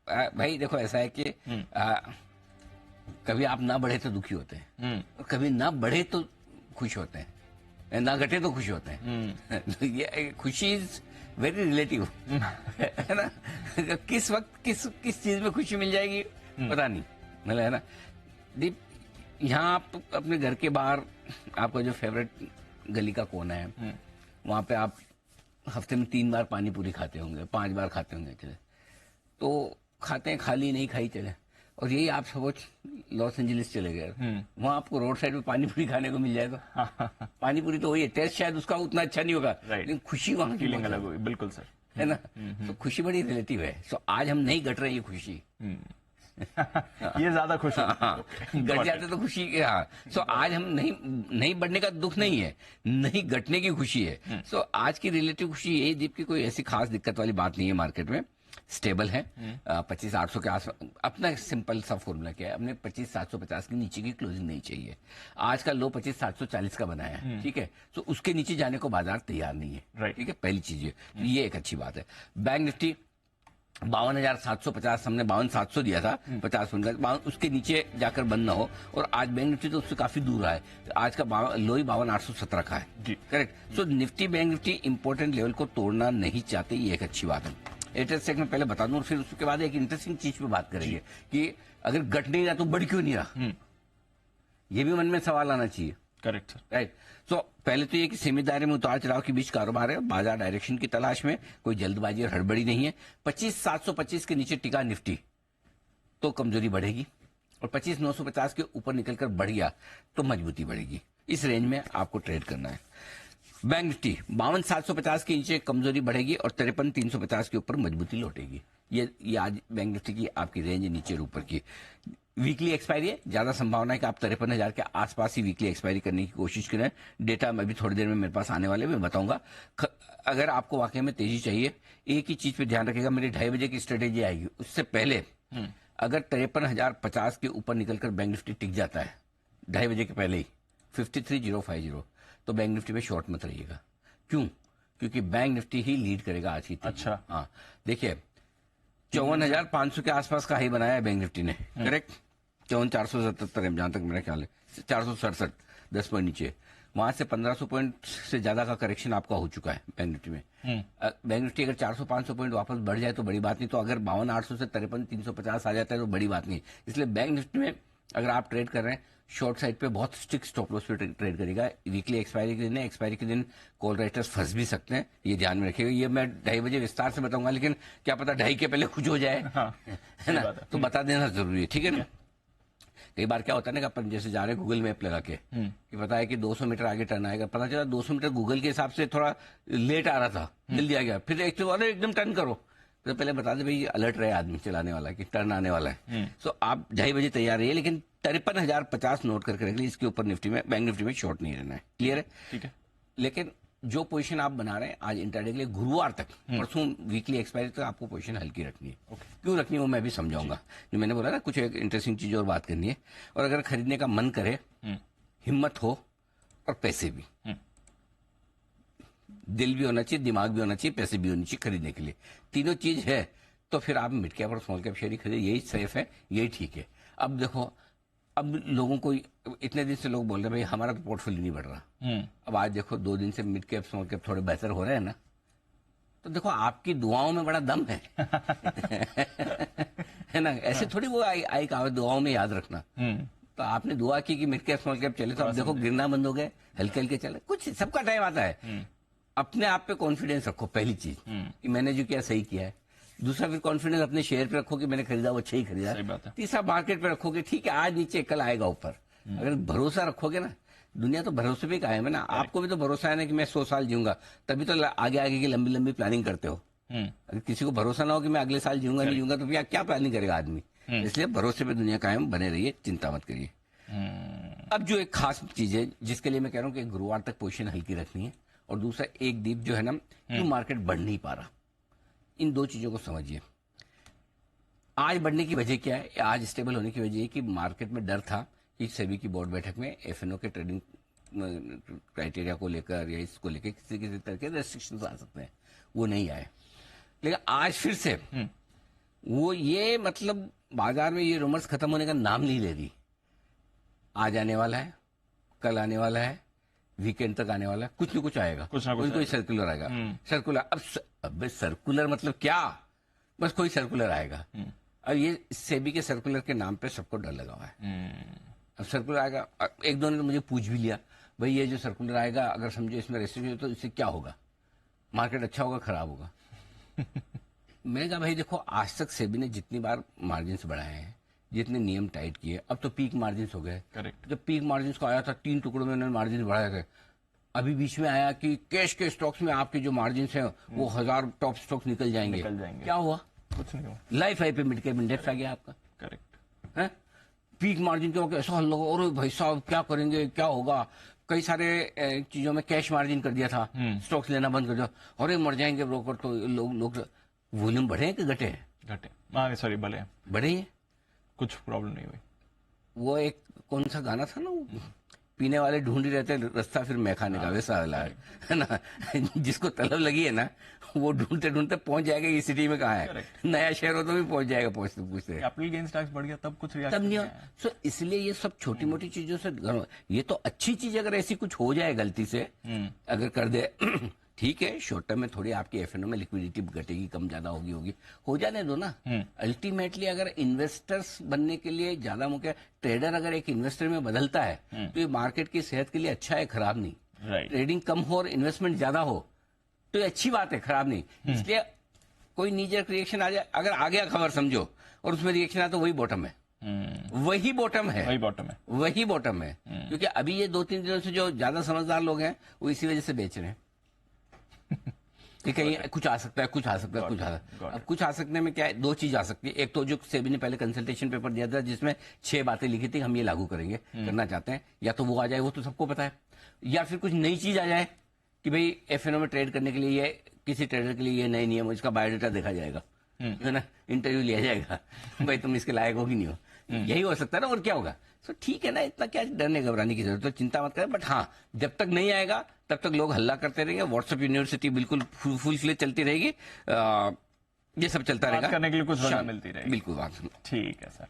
भाई देखो ऐसा है कि कभी आप ना बढ़े तो दुखी होते हैं और कभी ना बढ़े तो खुश होते हैं, ना घटे तो खुश होते हैं। तो ये खुशी इज वेरी रिलेटिव है ना। किस वक्त किस चीज में खुशी मिल जाएगी पता नहीं, मतलब है ना। दीप, यहाँ आप अपने घर के बाहर आपका जो फेवरेट गली का कोना है वहां पे आप हफ्ते में 3 बार पानी पूरी खाते होंगे, 5 बार खाते होंगे, चले तो खाते हैं, खाली नहीं खाई चले। और यही आप सपोज लॉस एंजलिस चले गए, वहां आपको रोड साइड पे पानी पूरी खाने को मिल जाए तो पानी पूरी तो वही है, टेस्ट शायद उसका उतना अच्छा नहीं होगा लेकिन खुशी वहां की अलग होगी। बिल्कुल सर, है ना। तो खुशी बड़ी रिलेटिव है। सो आज हम नहीं घट रहे ये खुशी ये ज्यादा खुश घट जाते तो खुशी। हाँ, सो आज हम नहीं बढ़ने का दुख नहीं है, नहीं घटने की खुशी है। सो आज की रिलेटिव खुशी यही दीप की कोई ऐसी खास दिक्कत वाली बात नहीं है, मार्केट में स्टेबल है। 25,800 के आसपास अपना सिंपल सा फॉर्मूला क्या है, अपने 25,750 के नीचे की क्लोजिंग नहीं चाहिए। आज का लो 25,740 का बनाया है, ठीक है। तो उसके नीचे जाने को बाजार तैयार नहीं है, ठीक है, पहली चीज है। तो ये एक अच्छी बात है। बैंक निफ्टी 52,750, हमने 52,700 दिया था 50 पॉइंट का, उसके नीचे जाकर बंद ना हो। और आज बैंक निफ्टी तो उससे काफी दूर रहा है, तो आज का लो ही 52,817 का है, correct. So Nifty bank Nifty important level को तोड़ना नहीं चाहते, ये एक अच्छी बात है। एयरटेल सेक्टर में पहले बता दूं और फिर उसके बाद एक इंटरेस्टिंग चीज पे बात करेंगे कि अगर घट नहीं रहा तो बढ़ क्यों नहीं रहा, ये भी मन में सवाल आना चाहिए। Correct right. सो पहले तो ये कि सीमित दायरे में उतार चढ़ाव के बीच कारोबार है, बाजार डायरेक्शन की तलाश में, कोई जल्दबाजी और हड़बड़ी नहीं है। 25,725 के नीचे टिका निफ्टी तो कमजोरी बढ़ेगी, और 25,950 के ऊपर निकलकर बढ़ गया तो मजबूती बढ़ेगी। इस रेंज में आपको ट्रेड करना है। बैंक निफ्टी 52,750 के नीचे कमजोरी बढ़ेगी और 53,350 के ऊपर मजबूती लौटेगी। ये आज बैंक निफ्टी की आपकी रेंज है, नीचे और ऊपर की। वीकली एक्सपायरी है, ज्यादा संभावना है कि आप 53,000 के आसपास ही वीकली एक्सपायरी करने की कोशिश करें। डेटा मैं भी थोड़ी देर में मेरे पास आने वाले मैं बताऊंगा। अगर आपको वाकई में तेजी चाहिए, एक ही चीज पे ध्यान रखिएगा, मेरी 2:30 बजे की स्ट्रेटेजी आएगी, उससे पहले अगर 53,050 के ऊपर निकलकर बैंक निफ्टी टिक जाता है 2:30 बजे के पहले ही 53,050, तो बैंक निफ्टी में शॉर्ट मत रहिएगा। क्यों? क्योंकि बैंक निफ्टी ही लीड करेगा आज की। अच्छा, हाँ देखिए 54,500 के आसपास का हाई बनाया है बैंक निफ्टी ने, करेक्ट। 54,477 है जहां तक मेरा ख्याल है, 467 10 पॉइंट नीचे। वहां से 1,500 पॉइंट से ज्यादा का करेक्शन आपका हो चुका है बैंक निफ्टी में। बैंक निफ्टी अगर 400-500 पॉइंट वापस बढ़ जाए तो बड़ी बात नहीं, तो अगर 52,800 से 53,350 आ जाता है तो बड़ी बात नहीं। इसलिए बैंक निफ्टी में अगर आप ट्रेड कर रहे हैं, शॉर्ट साइड पे बहुत स्ट्रिक्ट स्टॉप लॉस पे ट्रेड करेगा। वीकली एक्सपायरी के दिन है, एक्सपायरी के दिन कॉल राइटर्स फंस भी सकते हैं, ये ध्यान में रखिएगा। ये मैं 2:30 बजे विस्तार से बताऊंगा, लेकिन क्या पता 2:30 के पहले कुछ हो जाए, है ना, तो बता देना जरूरी है, ठीक है ना। कई बार क्या होता है ना कि अपन जैसे जा रहे हैं गूगल मैप लगा के कि पता है कि 200 मीटर आगे टर्न आएगा, पता चला 200 मीटर गूगल के हिसाब से थोड़ा लेट आ रहा था, जल्दी आ गया, फिर एकदम टर्न करो, तो पहले बता दे भाई अलर्ट रहे आदमी चलाने वाला कि टर्न आने वाला है। सो आप 2:30 बजे तैयार रहिए, लेकिन 53,050 नोट करके रख लीजिए, इसके ऊपर निफ्टी में बैंक निफ्टी में शॉर्ट नहीं रहना है, क्लियर है? ठीक है। लेकिन जो पोजीशन आप बना रहे हैं आज इंट्राडे के लिए गुरुवार तक, परसों वीकली एक्सपायरी तक आपको पोजीशन हल्की रखनी है। क्यों रखनी है वो मैं भी समझाऊंगा। जो मैंने बोला ना कुछ एक इंटरेस्टिंग चीज और बात करनी है, और अगर खरीदने का मन करे, हिम्मत हो और पैसे भी, दिल भी होना चाहिए, दिमाग भी होना चाहिए, पैसे भी होने चाहिए खरीदने के लिए। तीनों चीज है तो फिर आप मिड कैप और स्मॉल कैप शेयर ही खरीदिए, यही सेफ है, यही ठीक है। अब देखो, अब लोगों को इतने दिन से लोग बोल रहे हैं भाई हमारा तो पोर्टफोलियो नहीं बढ़ रहा, अब आज देखो 2 दिन से मिड कैप स्मॉल कैप थोड़े बेहतर हो रहे हैं ना, तो देखो आपकी दुआओं में बड़ा दम है है ना। ऐसे थोड़ी वो आई कहावत दुआओं में याद रखना। तो आपने दुआ की कि मिड कैप स्मॉल कैप चले, तो अब देखो गिरना बंद हो गए, हल्के हल्के चले, कुछ सबका टाइम आता है। अपने आप पे कॉन्फिडेंस रखो, पहली चीज कि मैंने जो किया सही किया है। दूसरा फिर कॉन्फिडेंस अपने शेयर पे रखो कि मैंने खरीदा वो अच्छा ही खरीदा। तीसरा मार्केट पे रखोगे, ठीक है आज नीचे कल आएगा ऊपर। अगर भरोसा रखोगे ना, दुनिया तो भरोसे पे कायम है ना। आपको भी तो भरोसा है ना कि मैं 100 साल जीऊंगा, तभी तो आगे आगे की लंबी लंबी प्लानिंग करते हो। अगर किसी को भरोसा ना हो कि मैं अगले साल जीऊंगा नहीं जीऊंगा, तो क्या प्लानिंग करेगा आदमी। इसलिए भरोसे पे दुनिया कायम बने रहिए, चिंता मत करिए। अब जो एक खास चीज है जिसके लिए मैं कह रहा हूँ कि गुरुवार तक पोजीशन हल्की रखनी है, और दूसरा एक दीप जो है ना, क्यों मार्केट बढ़ नहीं पा रहा, इन दो चीजों को समझिए। आज बढ़ने की वजह क्या है, आज स्टेबल होने की वजह है कि मार्केट में डर था कि सेबी की बोर्ड बैठक में एफएनओ के ट्रेडिंग क्राइटेरिया को लेकर या इसको लेकर किसी किसी तरह के रेस्ट्रिक्शंस आ सकते हैं, वो नहीं आए। लेकिन आज फिर से वो ये मतलब बाजार में ये रूमर्स खत्म होने का नाम नहीं ले रही। आज आने वाला है, कल आने वाला है, वीकेंड तक आने वाला है, कुछ न कुछ आएगा, कुछ ना कुछ कोई सर्कुलर आएगा। सर्कुलर अब सर्कुलर मतलब क्या, बस कोई सर्कुलर आएगा। और ये सेबी के सर्कुलर के नाम पे सबको डर लगा हुआ है। अब सर्कुलर आएगा, एक दो ने तो मुझे पूछ भी लिया, भाई ये जो सर्कुलर आएगा अगर समझो इसमें रेस्ट्रिक्शन तो इससे क्या होगा, मार्केट अच्छा होगा खराब होगा? मैंने कहा भाई देखो, आज तक सेबी ने जितनी बार मार्जिन बढ़ाए हैं, जितने नियम टाइट किए, अब तो पीक मार्जिन हो गए। करेक्ट। जब पीक मार्जिन को आया था 3 टुकड़ों में उन्होंने मार्जिन बढ़ाए गए। अभी बीच में आया कि कैश के स्टॉक्स में आपके जो मार्जिन है वो 1000 टॉप स्टॉक्स निकल जाएंगे। क्या हुआ? कुछ नहीं हुआ। लाइफ हाई पे मिड कैप इंडेक्स आ गया आपका। करेक्ट है पीक मार्जिन के वक्त ऐसा हल्ला हुआ, और भाई साहब क्या करेंगे, क्या होगा? कई सारे चीजों में कैश मार्जिन कर दिया था, स्टॉक्स लेना बंद कर दिया, अरे मर जाएंगे ब्रोकर। तो लोग वॉल्यूम बढ़े हैं कि घटे हैं? घटे। हाँ सॉरी, भले बढ़े ही हैं। कुछ प्रॉब्लम नहीं हुई। वो एक कौन सा गाना था ना, वो पीने वाले ढूंढ ही रहते हैं रास्ता फिर मैं खाने का, वैसा वाला है ना। जिसको तलब लगी है ना, वो ढूंढते ढूंढते पहुंच जाएगा ये सिटी में कहाँ है। नया शहर हो तो भी पहुंच जाएगा पूछते पूछते। कैपिटल गेन्स टैक्स बढ़ गया तब कुछ तब रिएक्शन नहीं। सो इसलिए ये सब छोटी मोटी चीजों से ये तो अच्छी चीज, अगर ऐसी कुछ हो जाए गलती से अगर कर दे ठीक है, शॉर्ट टर्म में थोड़ी आपकी एफएनओ में लिक्विडिटी घटेगी, कम ज्यादा होगी, हो जाने दो ना। अल्टीमेटली अगर इन्वेस्टर्स बनने के लिए ज्यादा मुख्य, ट्रेडर अगर एक इन्वेस्टर में बदलता है तो ये मार्केट की सेहत के लिए अच्छा है, खराब नहीं। राइट। ट्रेडिंग कम हो और इन्वेस्टमेंट ज्यादा हो तो ये अच्छी बात है, खराब नहीं। इसलिए कोई नीजर रिएक्शन आ जाए, अगर आ गया खबर समझो और उसमें रिएक्शन आया तो वही बॉटम है। वही बॉटम है, वही बॉटम है, वही बॉटम है। क्योंकि अभी ये 2-3 दिनों से जो ज्यादा समझदार लोग हैं वो इसी वजह से बेच रहे हैं कि कहीं कुछ आ सकता है, कुछ आ सकता है, कुछ आ सकता है। अब कुछ आ सकने में क्या है, 2 चीज आ सकती है। एक तो जो सेबी ने पहले कंसल्टेशन पेपर दिया था जिसमें 6 बातें लिखी थी, हम ये लागू करेंगे, करना चाहते हैं, या तो वो आ जाए, वो तो सबको पता है, या फिर कुछ नई चीज आ जाए कि भाई एफएनओ में ट्रेड करने के लिए ये किसी ट्रेडर के लिए ये नए नियम, इसका बायोडाटा देखा जाएगा, है ना, इंटरव्यू लिया जाएगा, भाई तुम इसके लायक हो कि नहीं हो। यही हो सकता है ना, और क्या होगा? सो ठीक है ना, इतना क्या डरने घबराने की जरूरत है, तो चिंता मत करें। बट हाँ, जब तक नहीं आएगा तब तक लोग हल्ला करते रहेंगे, व्हाट्सएप यूनिवर्सिटी बिल्कुल फुल फ्लेज चलती रहेगी, ये सब चलता रहेगा, करने के लिए कुछ वजह मिलती रहेगी। बिल्कुल बात। ठीक है सर।